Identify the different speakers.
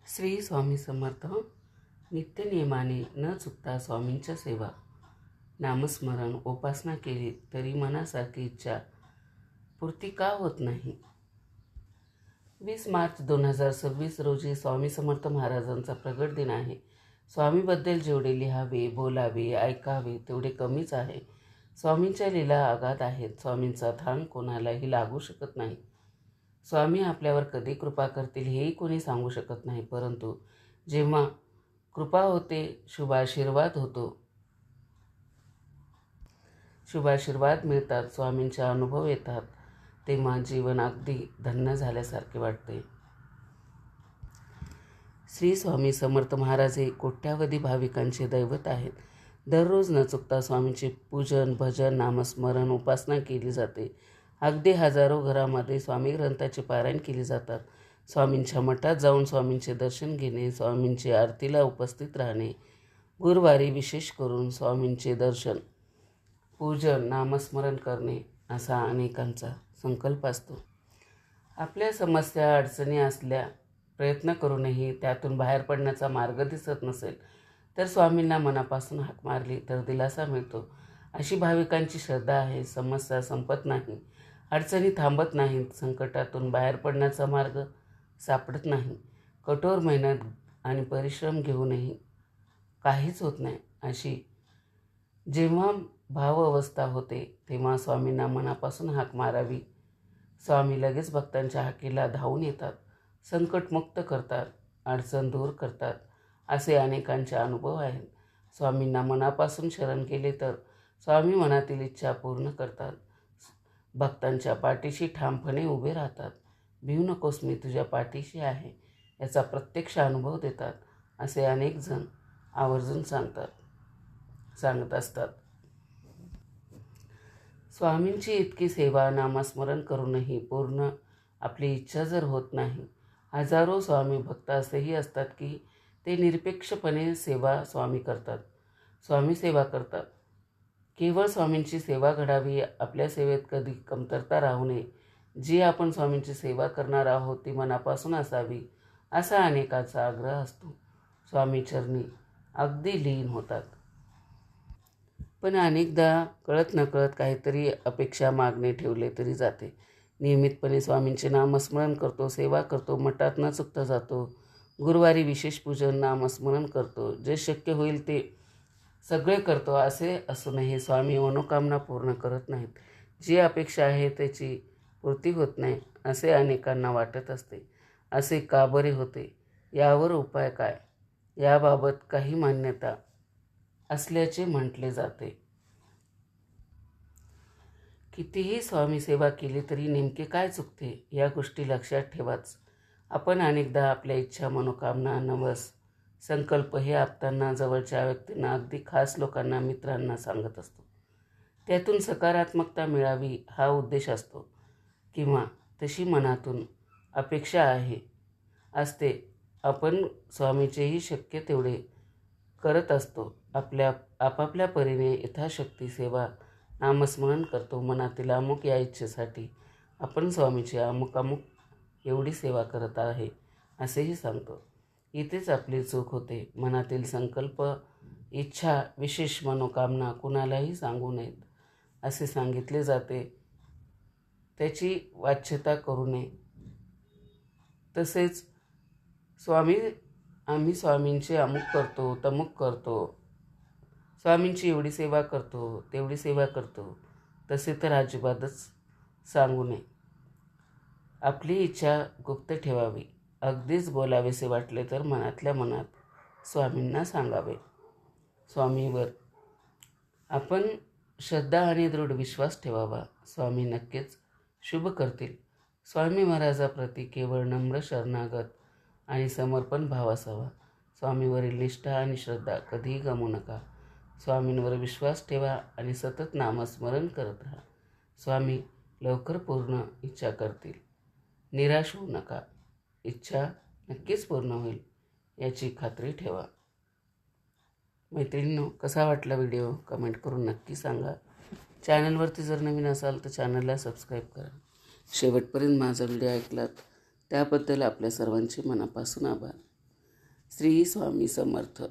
Speaker 1: श्री स्वामी समर्थ. नित्यनियमाने न चुकता स्वामींच्या सेवा, नामस्मरण, उपासना केली तरी मनासारखी इच्छा पूर्ती का होत नाही? 20 मार्च 2026 रोजी स्वामी समर्थ महाराजांचा प्रगट दिन आहे. स्वामीबद्दल जेवढे लिहावे, बोलावे, ऐकावे तेवढे कमीच आहे. स्वामींच्या लीला अगाध आहेत. स्वामींचा थांग कोणालाही लागू शकत नाही. स्वामी आपल्यावर कधी कृपा करतील हेही कोणी सांगू शकत नाही. परंतु जेव्हा कृपा होते, शुभाशीर्वाद मिळतात, स्वामींचे अनुभव येतात, तेव्हा जीवन अगदी धन्य झाल्यासारखे वाटते. श्री स्वामी समर्थ महाराज हे कोट्यावधी भाविकांचे दैवत आहेत. दररोज न चुकता स्वामींचे पूजन, भजन, नामस्मरण, उपासना केली जाते. अगदी हजारो घरामध्ये स्वामी ग्रंथाचे पारायण केले जातात. स्वामींच्या मठात जाऊन स्वामींचे दर्शन घेणे, स्वामींची आरतीला उपस्थित राहणे, गुरुवारी विशेष करून स्वामींचे दर्शन, पूजन, नामस्मरण करणे असा अनेकांचा संकल्प असतो. आपल्या समस्या, अडचणी असल्या प्रयत्न करूनही त्यातून बाहेर पडण्याचा मार्ग दिसत नसेल तर स्वामींना मनापासून हाक मारली तर दिलासा मिळतो, अशी भाविकांची श्रद्धा आहे. समस्या संपत नाही, अडचणी थांबत नाहीत, संकटातून बाहेर पडण्याचा मार्ग सापडत नाही. कठोर मेहनत आणि परिश्रम घेऊनही काहीच होत नाही, अशी जेव्हा भाव अवस्था होते तेव्हा स्वामींना मनापासून हाक मारावी. स्वामी लगेच भक्तांच्या हाकेला धावून येतात, संकटमुक्त करतात, अडचण दूर करतात, असे अनेकांचे अनुभव आहेत. स्वामींना मनापासून शरण केले तर स्वामी मनातील इच्छा पूर्ण करतात. भक्तांच्या पाठीशी ठामपणे उभे राहतात. भिवू नकोस, मी तुझ्या पाठीशी आहे, याचा प्रत्यक्ष अनुभव देतात, असे अनेक जण आवर्जून सांगत असतात. स्वामींची इतकी सेवा, नामस्मरण करूनही पूर्ण आपली इच्छा जर होत नाही, हजारो स्वामी भक्त असेही असतात की ते निरपेक्षपणे स्वामी सेवा करतात. केवळ स्वामींची सेवा घडावी, आपल्या सेवेत कधी कमतरता राहू नये. जी आपण स्वामींची सेवा करणार आहोत ती मनापासून असावी, असा अनेकांचा आग्रह असतो. स्वामी चरणी अगदी लीन होतात. पण अनेकदा कळत नकळत काहीतरी अपेक्षा, मागणे ठेवले तरी जाते. नियमितपणे स्वामींचे नामस्मरण करतो, सेवा करतो, मठात न चुकता जातो, गुरुवारी विशेष पूजन, नामस्मरण करतो, जे शक्य होईल ते सगळे करतो, असे असूनही स्वामी मनोकामना पूर्ण करत नाहीत. जी अपेक्षा आहे त्याची पूर्ती होत नाही, असे अनेकांना वाटत असते. असे का बरे होते? यावर उपाय काय? याबाबत काही मान्यता असल्याचे म्हटले जाते. कितीही स्वामी सेवा केली तरी नेमके काय चुकते, या गोष्टी लक्षात ठेवाच. आपण अनेकदा आपल्या इच्छा, मनोकामना, नवस, संकल्प हे आपतांना, जवळच्या व्यक्तींना, अगदी खास लोकांना, मित्रांना सांगत असतो. त्यातून सकारात्मकता मिळावी हा उद्देश असतो किंवा तशी मनातून अपेक्षा असते. आपण स्वामीचेही शक्य तेवढे करत असतो. आपापल्या परीने यथाशक्ती सेवा, नामस्मरण करतो. मनातील अमुक या इच्छेसाठी आपण स्वामीची अमुक एवढी सेवा करत आहे असेही सांगतो. इथेच आपली चूक होते. मनातील संकल्प, इच्छा, विशेष मनोकामना कुणालाही सांगू नयेत असे सांगितले जाते. त्याची वाच्यता करू नये. तसेच आम्ही स्वामींचे अमुक करतो, तमुक करतो, स्वामींची एवढी सेवा करतो, तेवढी सेवा करतो, तसे तर अजिबातच सांगू नये. आपली इच्छा गुप्त ठेवावी. अगदीच बोलावेसे वाटले तर मनातल्या मनात स्वामींना सांगावे. स्वामीवर आपण श्रद्धा आणि दृढ विश्वास ठेवावा. स्वामी नक्कीच शुभ करतील. स्वामी महाराजाप्रती केवळ नम्र, शरणागत आणि समर्पण भाव असावा. स्वामीवरील निष्ठा आणि श्रद्धा कधीही गमवू नका. स्वामींवर विश्वास ठेवा आणि सतत नामस्मरण करत राहा. स्वामी लवकर पूर्ण इच्छा करतील. निराश होऊ नका. इच्छा नक्कीच पूर्ण होईल याची खात्री ठेवा. मैत्रिणींनो, कसा वाटला व्हिडिओ कमेंट करून नक्की सांगा. चॅनलवरती जर नवीन असाल तर चॅनलला सबस्क्राईब करा. शेवटपर्यंत माझा व्हिडिओ ऐकलात त्याबद्दल आपल्या सर्वांचे मनापासून आभार. श्री स्वामी समर्थ.